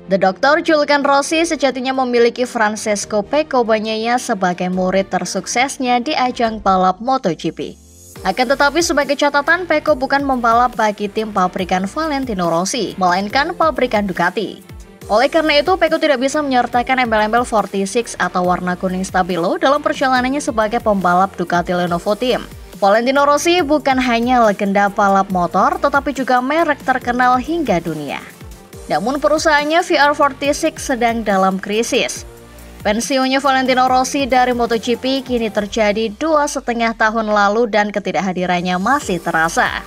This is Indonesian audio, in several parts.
The Doctor julukan Rossi sejatinya memiliki Francesco Pecco Bagnaia sebagai murid tersuksesnya di ajang balap MotoGP. Akan tetapi sebagai catatan, Pecco bukan pembalap bagi tim pabrikan Valentino Rossi, melainkan pabrikan Ducati. Oleh karena itu, Pecco tidak bisa menyertakan embel-embel 46 atau warna kuning stabilo dalam perjalanannya sebagai pembalap Ducati Lenovo Team. Valentino Rossi bukan hanya legenda balap motor, tetapi juga merek terkenal hingga dunia. Namun perusahaannya VR46 sedang dalam krisis. Pensiunnya Valentino Rossi dari MotoGP kini terjadi 2,5 tahun lalu dan ketidakhadirannya masih terasa.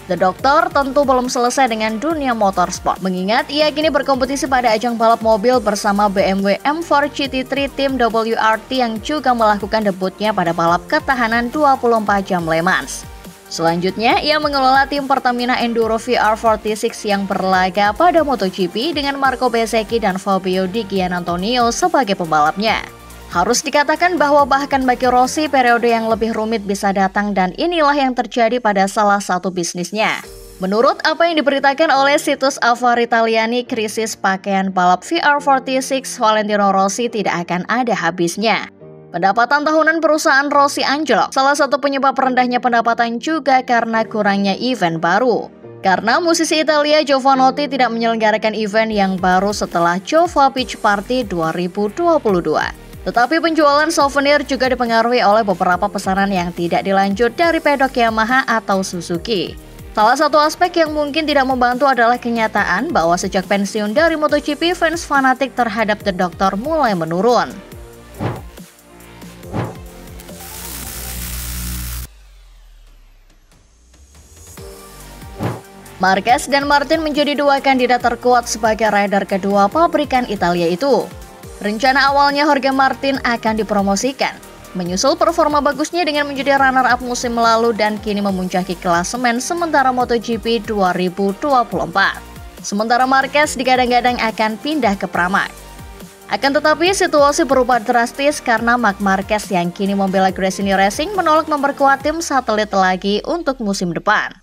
The Doctor tentu belum selesai dengan dunia motorsport, mengingat ia kini berkompetisi pada ajang balap mobil bersama BMW M4 GT3 tim WRT yang juga melakukan debutnya pada balap ketahanan 24 jam Le Mans. Selanjutnya, ia mengelola tim Pertamina Enduro VR46 yang berlaga pada MotoGP dengan Marco Bezzecchi dan Fabio Di Giannantonio sebagai pembalapnya. Harus dikatakan bahwa bahkan bagi Rossi, periode yang lebih rumit bisa datang dan inilah yang terjadi pada salah satu bisnisnya. Menurut apa yang diberitakan oleh situs Affari Italiani, krisis pakaian balap VR46 Valentino Rossi tidak akan ada habisnya. Pendapatan tahunan perusahaan Rossi anjlok. Salah satu penyebab rendahnya pendapatan juga karena kurangnya event baru. Karena musisi Italia Jovanotti tidak menyelenggarakan event yang baru setelah Jova Beach Party 2022. Tetapi penjualan souvenir juga dipengaruhi oleh beberapa pesanan yang tidak dilanjut dari pedok Yamaha atau Suzuki. Salah satu aspek yang mungkin tidak membantu adalah kenyataan bahwa sejak pensiun dari MotoGP, fans fanatik terhadap The Doctor mulai menurun. Marquez dan Martin menjadi dua kandidat terkuat sebagai rider kedua pabrikan Italia itu. Rencana awalnya Jorge Martin akan dipromosikan, menyusul performa bagusnya dengan menjadi runner-up musim lalu dan kini memuncaki klasemen sementara MotoGP 2024. Sementara Marquez digadang-gadang akan pindah ke Pramac. Akan tetapi situasi berubah drastis karena Marc Marquez yang kini membela Gresini Racing menolak memperkuat tim satelit lagi untuk musim depan.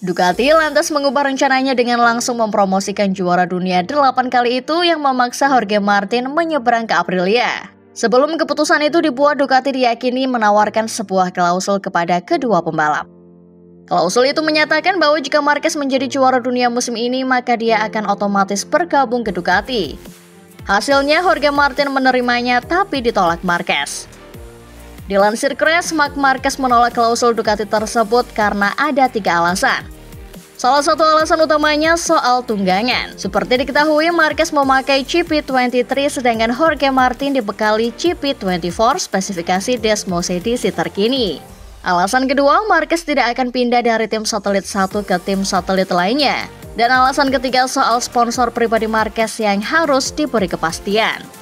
Ducati lantas mengubah rencananya dengan langsung mempromosikan juara dunia 8 kali itu yang memaksa Jorge Martin menyeberang ke Aprilia. Sebelum keputusan itu dibuat, Ducati diyakini menawarkan sebuah klausul kepada kedua pembalap. Klausul itu menyatakan bahwa jika Marquez menjadi juara dunia musim ini, maka dia akan otomatis bergabung ke Ducati. Hasilnya Jorge Martin menerimanya tapi ditolak Marquez. Dilansir Crash, Marc Marquez menolak klausul Ducati tersebut karena ada 3 alasan. Salah satu alasan utamanya soal tunggangan. Seperti diketahui, Marquez memakai GP23 sedangkan Jorge Martin dibekali GP24 spesifikasi Desmos edisi terkini. Alasan kedua, Marquez tidak akan pindah dari tim satelit satu ke tim satelit lainnya. Dan alasan ketiga soal sponsor pribadi Marquez yang harus diberi kepastian.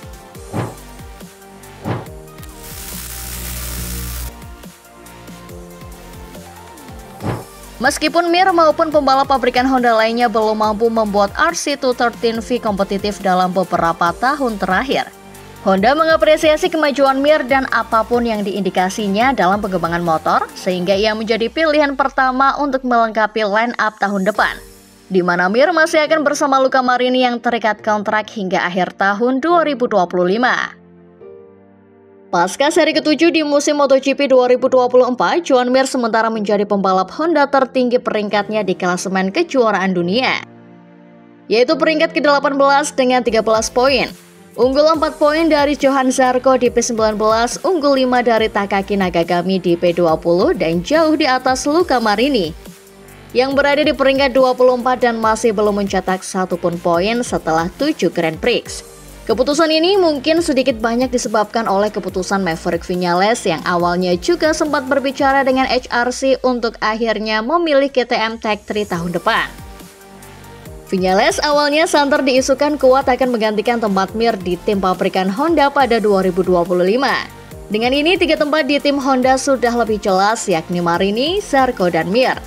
Meskipun Mir maupun pembalap pabrikan Honda lainnya belum mampu membuat RC213V kompetitif dalam beberapa tahun terakhir, Honda mengapresiasi kemajuan Mir dan apapun yang diindikasinya dalam pengembangan motor, sehingga ia menjadi pilihan pertama untuk melengkapi line-up tahun depan, di mana Mir masih akan bersama Luca Marini yang terikat kontrak hingga akhir tahun 2025. Pasca seri ke-7 di musim MotoGP 2024, Joan Mir sementara menjadi pembalap Honda tertinggi peringkatnya di klasemen kejuaraan dunia, yaitu peringkat ke-18 dengan 13 poin. Unggul 4 poin dari Johann Zarco di P19, unggul 5 dari Takaki Nakagami di P20, dan jauh di atas Luca Marini yang berada di peringkat 24 dan masih belum mencetak satupun poin setelah 7 Grand Prix. Keputusan ini mungkin sedikit banyak disebabkan oleh keputusan Maverick Viñales yang awalnya juga sempat berbicara dengan HRC untuk akhirnya memilih KTM Tech 3 tahun depan. Viñales awalnya santer diisukan kuat akan menggantikan tempat Mir di tim pabrikan Honda pada 2025. Dengan ini 3 tempat di tim Honda sudah lebih jelas, yakni Marini, Zarco, dan Mir.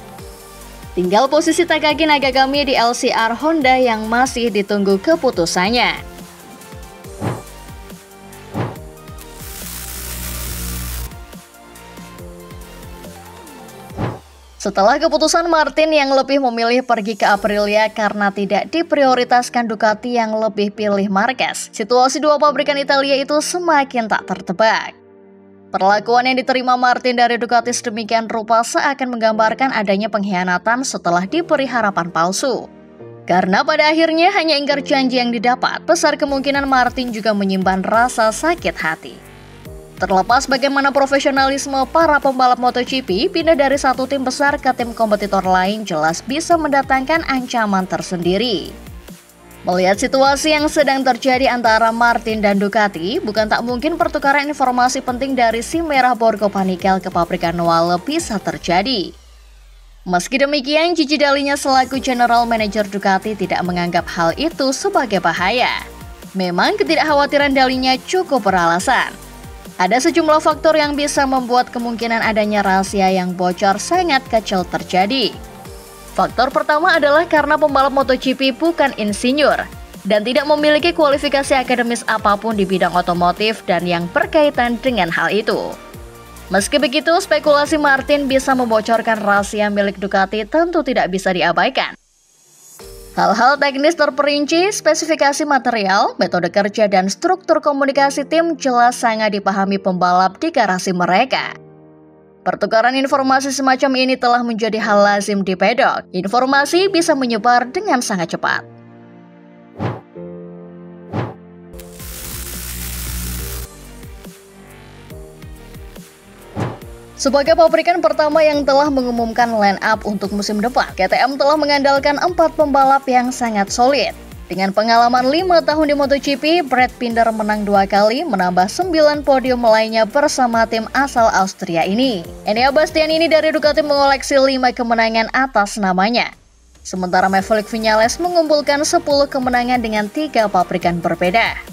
Tinggal posisi Takaki Nakagami di LCR Honda yang masih ditunggu keputusannya. Setelah keputusan Martin yang lebih memilih pergi ke Aprilia karena tidak diprioritaskan Ducati yang lebih pilih Marquez, situasi dua pabrikan Italia itu semakin tak tertebak. Perlakuan yang diterima Martin dari Ducati sedemikian rupa seakan menggambarkan adanya pengkhianatan setelah diberi harapan palsu. Karena pada akhirnya hanya ingkar janji yang didapat, besar kemungkinan Martin juga menyimpan rasa sakit hati. Terlepas bagaimana profesionalisme para pembalap MotoGP, pindah dari satu tim besar ke tim kompetitor lain jelas bisa mendatangkan ancaman tersendiri. Melihat situasi yang sedang terjadi antara Martin dan Ducati, bukan tak mungkin pertukaran informasi penting dari si merah Borgo Panikel ke pabrikan Noale bisa terjadi. Meski demikian, Gigi Dall'Igna selaku General Manager Ducati tidak menganggap hal itu sebagai bahaya. Memang ketidakkhawatiran Dall'Igna cukup beralasan. Ada sejumlah faktor yang bisa membuat kemungkinan adanya rahasia yang bocor sangat kecil terjadi. Faktor pertama adalah karena pembalap MotoGP bukan insinyur dan tidak memiliki kualifikasi akademis apapun di bidang otomotif dan yang berkaitan dengan hal itu. Meski begitu, spekulasi Martin bisa membocorkan rahasia milik Ducati tentu tidak bisa diabaikan. Hal-hal teknis terperinci, spesifikasi material, metode kerja, dan struktur komunikasi tim jelas sangat dipahami pembalap di garasi mereka. Pertukaran informasi semacam ini telah menjadi hal lazim di pedok. Informasi bisa menyebar dengan sangat cepat. Sebagai pabrikan pertama yang telah mengumumkan line up untuk musim depan, KTM telah mengandalkan 4 pembalap yang sangat solid. Dengan pengalaman 5 tahun di MotoGP, Brad Binder menang 2 kali, menambah 9 podium lainnya bersama tim asal Austria ini. Enea Bastianini dari Ducati mengoleksi 5 kemenangan atas namanya. Sementara Maverick Viñales mengumpulkan 10 kemenangan dengan 3 pabrikan berbeda.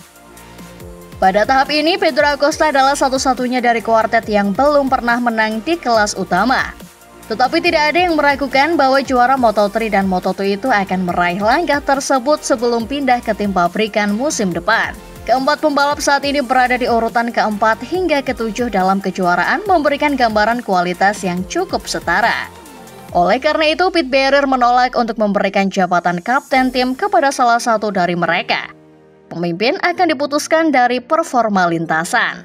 Pada tahap ini, Pedro Acosta adalah satu-satunya dari kuartet yang belum pernah menang di kelas utama. Tetapi tidak ada yang meragukan bahwa juara Moto3 dan Moto2 itu akan meraih langkah tersebut sebelum pindah ke tim pabrikan musim depan. Keempat pembalap saat ini berada di urutan keempat hingga ketujuh dalam kejuaraan, memberikan gambaran kualitas yang cukup setara. Oleh karena itu, Pit Barrier menolak untuk memberikan jabatan kapten tim kepada salah satu dari mereka. Pemimpin akan diputuskan dari performa lintasan.